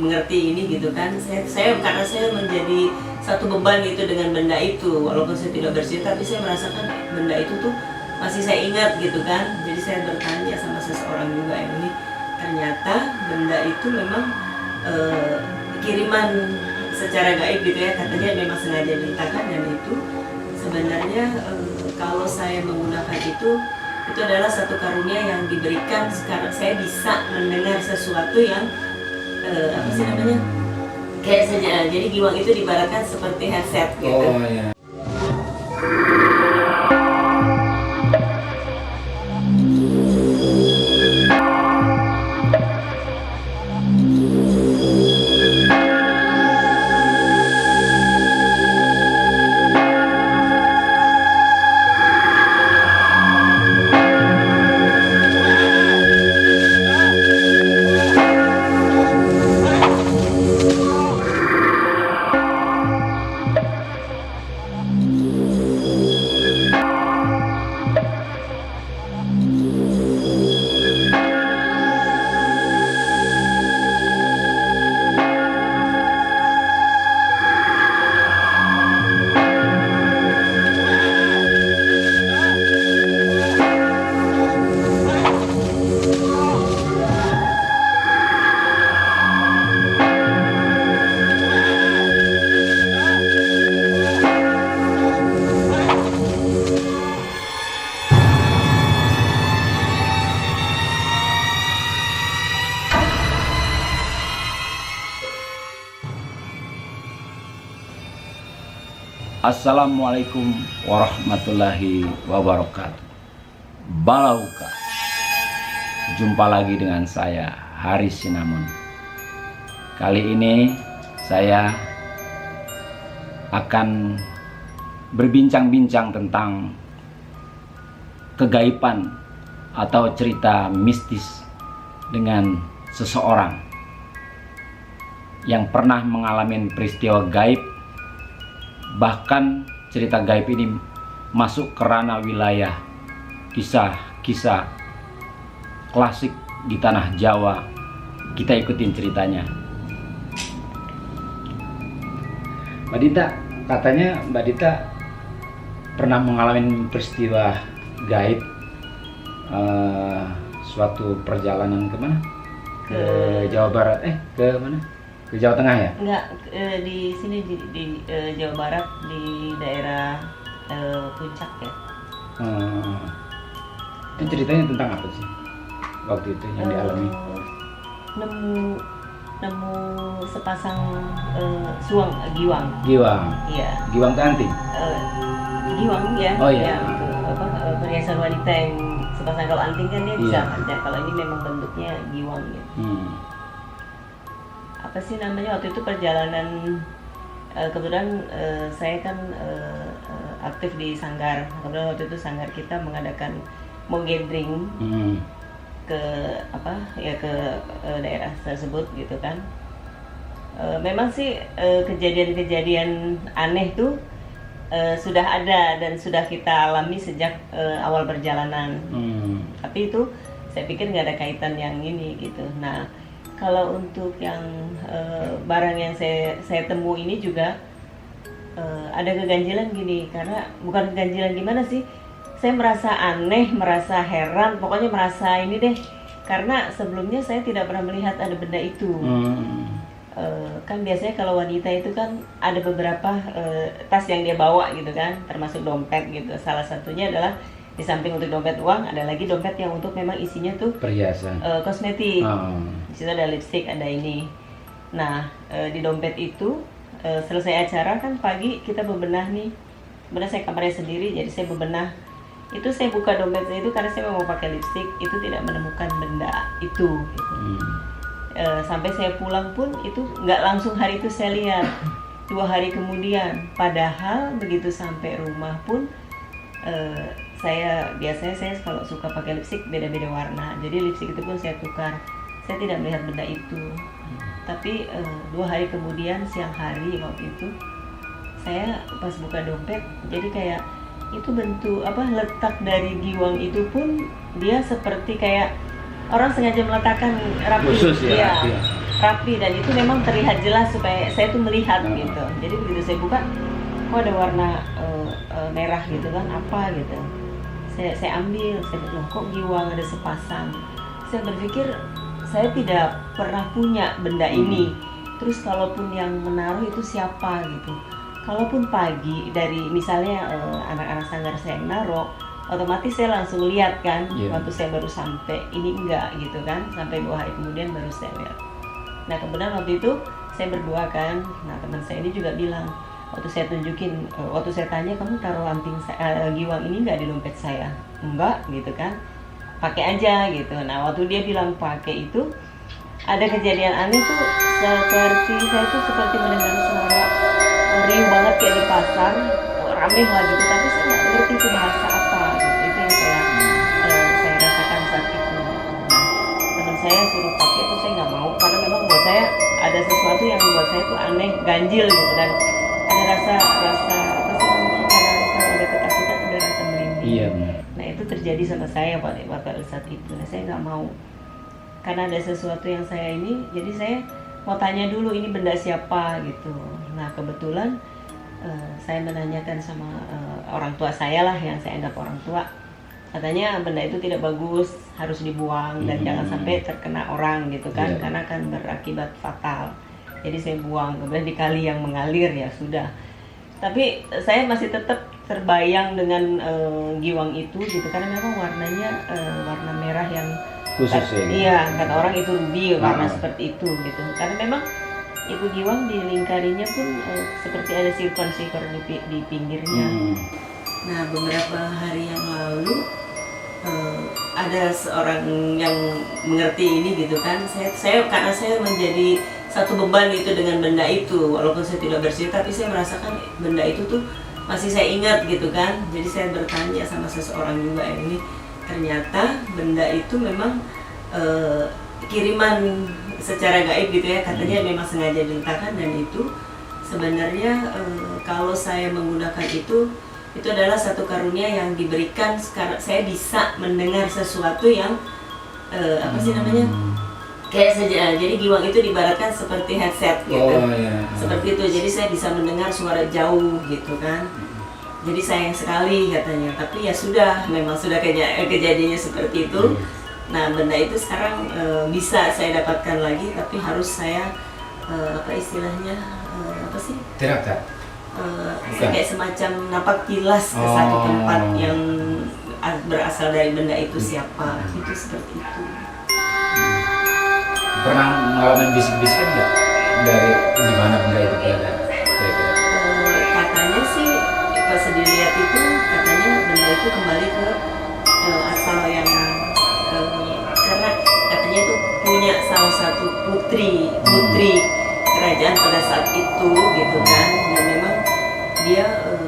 mengerti ini gitu kan. Saya karena saya menjadi satu beban gitu dengan benda itu, walaupun saya tidak bercerita tapi saya merasakan benda itu tuh masih saya ingat gitu kan. Jadi saya bertanya sama seseorang juga yang ini, ternyata benda itu memang kiriman secara gaib gitu ya, katanya memang sengaja diletakkan. Dan itu sebenarnya kalau saya menggunakan itu adalah satu karunia yang diberikan. Sekarang saya bisa mendengar sesuatu yang apa sih namanya, kayak saja. Jadi giwang itu diibaratkan seperti headset gitu. Oh ya. Assalamualaikum warahmatullahi wabarakatuh. Balauka. Jumpa lagi dengan saya, Haris Sinamon. Kali ini saya akan berbincang-bincang tentang kegaiban atau cerita mistis dengan seseorang yang pernah mengalami peristiwa gaib. Bahkan cerita gaib ini masuk ke ranah wilayah kisah-kisah klasik di tanah Jawa. Kita ikutin ceritanya. Mbak Dita, katanya Mbak Dita pernah mengalami peristiwa gaib, suatu perjalanan kemana? Ke Jawa Barat, ke mana? Ke Jawa Tengah ya? Enggak, di sini di Jawa Barat, di daerah Puncak ya. Itu ceritanya tentang apa sih waktu itu yang dialami? Nemu sepasang giwang. Giwang. Iya. Giwang ke anting? Giwang ya. Oh iya. Ya, perhiasan wanita yang sepasang. Kalau anting kan dia bisa ada. Kalau ini memang bentuknya giwang gitu. Apa sih namanya, waktu itu perjalanan, kebetulan saya kan aktif di sanggar. Kebetulan waktu itu sanggar kita mengadakan gathering ke daerah tersebut gitu kan. Memang sih kejadian-kejadian aneh tuh sudah ada dan sudah kita alami sejak awal perjalanan. Tapi itu saya pikir nggak ada kaitan yang ini gitu. Nah, kalau untuk yang barang yang saya temu ini juga ada keganjilan gini, karena bukan keganjilan gimana sih, saya merasa aneh, merasa heran, pokoknya merasa ini deh, karena sebelumnya saya tidak pernah melihat ada benda itu. Kan biasanya kalau wanita itu kan ada beberapa tas yang dia bawa gitu kan, termasuk dompet gitu. Salah satunya adalah di samping untuk dompet uang, ada lagi dompet yang untuk memang isinya tuh perhiasan, kosmetik. Di situ ada lipstick, ada ini. Nah, di dompet itu selesai acara kan pagi kita bebenah nih. Bebenah saya kamarnya sendiri, jadi saya bebenah. Itu saya buka dompet saya itu karena saya mau pakai lipstick, itu tidak menemukan benda itu. Gitu. Sampai saya pulang pun itu nggak langsung hari itu saya lihat, 2 hari kemudian. Padahal begitu sampai rumah pun biasanya saya kalau suka pakai lipstick beda-beda warna, jadi lipstick itu pun saya tukar. Saya tidak melihat benda itu. Tapi 2 hari kemudian siang hari waktu itu saya pas buka dompet, jadi kayak itu bentuk letak dari giwang itu pun dia seperti kayak orang sengaja meletakkan rapi, Khusus ya, iya, rapi. rapi, dan itu memang terlihat jelas supaya saya tuh melihat gitu. Jadi begitu saya buka, kok ada warna merah gitu kan, apa gitu. Saya ambil, saya bilang kok giwang ada sepasang. Saya berpikir saya tidak pernah punya benda ini. Terus kalaupun yang menaruh itu siapa gitu. Kalaupun pagi dari misalnya anak-anak sanggar saya yang naruh, otomatis saya langsung lihat kan, waktu saya baru sampai, ini enggak gitu kan, sampai 2 hari kemudian baru saya lihat. Nah kebetulan waktu itu saya berdua kan, nah teman saya ini juga bilang, waktu saya tunjukin, waktu saya tanya kamu taruh anting giwang ini enggak di dompet saya? Enggak gitu kan, pakai aja gitu. Nah waktu dia bilang pakai itu, ada kejadian aneh tuh, seperti saya tuh seperti mendengar suara riuh banget kayak di pasar, rame lah gitu, tapi saya nggak ngerti itu bahasa apa gitu. Itu yang saya rasakan saat itu. Nah, teman saya suruh pakai itu saya nggak mau, karena memang buat saya ada sesuatu yang buat saya tuh aneh, ganjil gitu, dan ada rasa apa sih namanya, kalau ada ketakutan ada rasa merinding. Iya benar. Nah itu terjadi sama saya pada saat itu. Nah saya nggak mau, karena ada sesuatu yang saya ini, jadi saya mau tanya dulu ini benda siapa gitu. Nah kebetulan saya menanyakan sama orang tua saya lah, yang saya anggap orang tua. Katanya benda itu tidak bagus, harus dibuang dan jangan sampai terkena orang gitu kan, karena akan berakibat fatal. Jadi saya buang, kemudian di kali yang mengalir ya sudah. Tapi saya masih tetap terbayang dengan giwang itu gitu, karena memang warnanya warna merah yang Khusus ya. Iya, kata orang itu ruby warna seperti itu gitu. Karena memang itu giwang di lingkarinya pun seperti ada sikon-sikon di pinggirnya. Nah beberapa hari yang lalu ada seorang yang mengerti ini gitu kan. Saya karena saya menjadi satu beban itu dengan benda itu, walaupun saya tidak bersih, tapi saya merasakan benda itu tuh masih saya ingat gitu kan. Jadi saya bertanya sama seseorang juga, ini ternyata benda itu memang kiriman secara gaib gitu ya, katanya memang sengaja diletakkan, dan itu sebenarnya kalau saya menggunakan itu adalah satu karunia yang diberikan sekarang. Saya bisa mendengar sesuatu yang apa sih namanya, kayak saja. Jadi giwang itu diibaratkan seperti headset gitu, seperti itu. Jadi saya bisa mendengar suara jauh gitu kan. Jadi sayang sekali katanya, tapi ya sudah, memang sudah kejadiannya seperti itu. Nah benda itu sekarang bisa saya dapatkan lagi, tapi harus saya apa istilahnya, apa sih? Tirakat. Kayak semacam napak tilas ke satu tempat yang berasal dari benda itu siapa, itu seperti itu. Pernah mengalami bisik-bisikan nggak dari di mana benda itu berada? Katanya sih pas dilihat itu, katanya benda itu kembali ke asal yang karena katanya itu punya salah satu putri kerajaan pada saat itu gitu kan, dan memang dia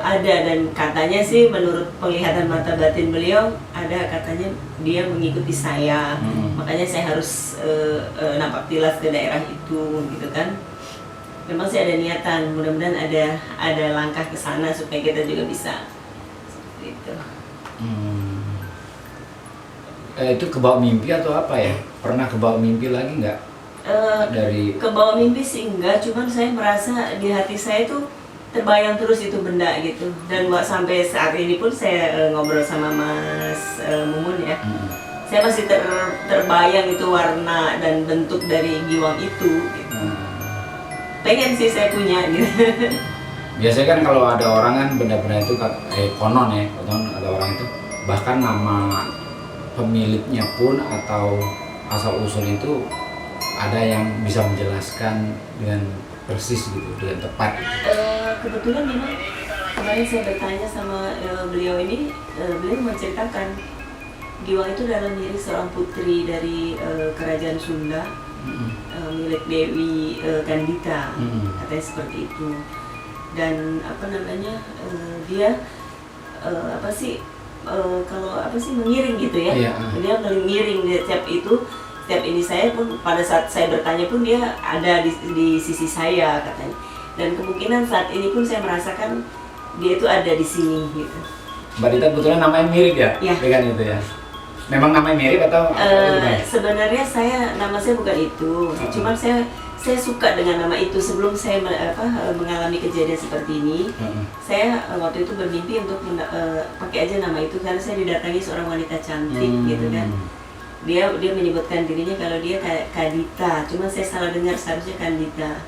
ada, dan katanya sih menurut penglihatan mata batin beliau ada, katanya dia mengikuti saya, makanya saya harus nampak tilas ke daerah itu gitu kan. Memang sih ada niatan, mudah-mudahan ada langkah ke sana supaya kita juga bisa gitu. Itu kebawa mimpi atau apa ya? Pernah kebawa mimpi lagi nggak? Dari kebawa mimpi sih enggak, cuman saya merasa di hati saya tuh terbayang terus itu benda gitu. Dan sampai saat ini pun saya ngobrol sama Mas Mumun ya, saya masih terbayang itu warna dan bentuk dari giwang itu gitu. Pengen sih saya punya gitu. Biasanya kan kalau ada orang kan benda-benda itu konon ada orang itu bahkan nama pemiliknya pun atau asal usul itu ada yang bisa menjelaskan dengan persis gitu, dengan tepat. Kebetulan memang kemarin saya bertanya sama beliau ini, beliau menceritakan giwang itu dalam diri seorang putri dari kerajaan Sunda, milik Dewi Kandita, katanya seperti itu. Dan apa namanya, dia apa sih, kalau apa sih, mengiring gitu ya, dia mengiring di setiap ini saya pun pada saat saya bertanya pun dia ada di sisi saya katanya, dan kemungkinan saat ini pun saya merasakan dia itu ada di sini gitu. Mbak Dita kebetulan namanya mirip ya, ya. dengan itu ya. Memang namanya mirip atau sebenarnya nama saya bukan itu, cuman saya suka dengan nama itu. Sebelum saya mengalami kejadian seperti ini, saya waktu itu bermimpi untuk pakai aja nama itu karena saya didatangi seorang wanita cantik gitu kan. Dia menyebutkan dirinya kalau dia Kadita, cuma saya salah dengar, seharusnya Kandita.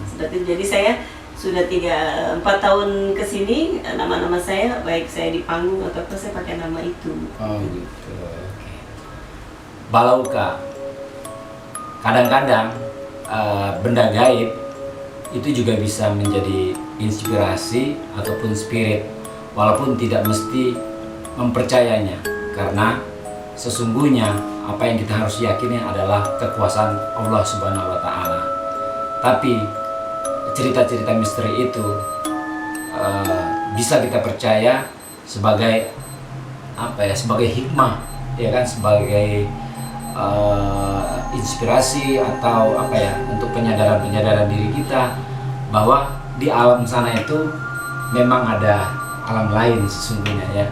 Seperti itu. Jadi saya sudah 4 tahun kesini, nama-nama saya, baik saya di panggung atau apa, saya pakai nama itu. Oh gitu. Balauka, kadang-kadang benda gaib itu juga bisa menjadi inspirasi ataupun spirit, walaupun tidak mesti mempercayainya, karena sesungguhnya apa yang kita harus yakini adalah kekuasaan Allah Subhanahu wa Ta'ala. Tapi cerita-cerita misteri itu bisa kita percaya sebagai sebagai hikmah, ya kan, sebagai inspirasi atau untuk penyadaran diri kita bahwa di alam sana itu memang ada alam lain sesungguhnya, ya.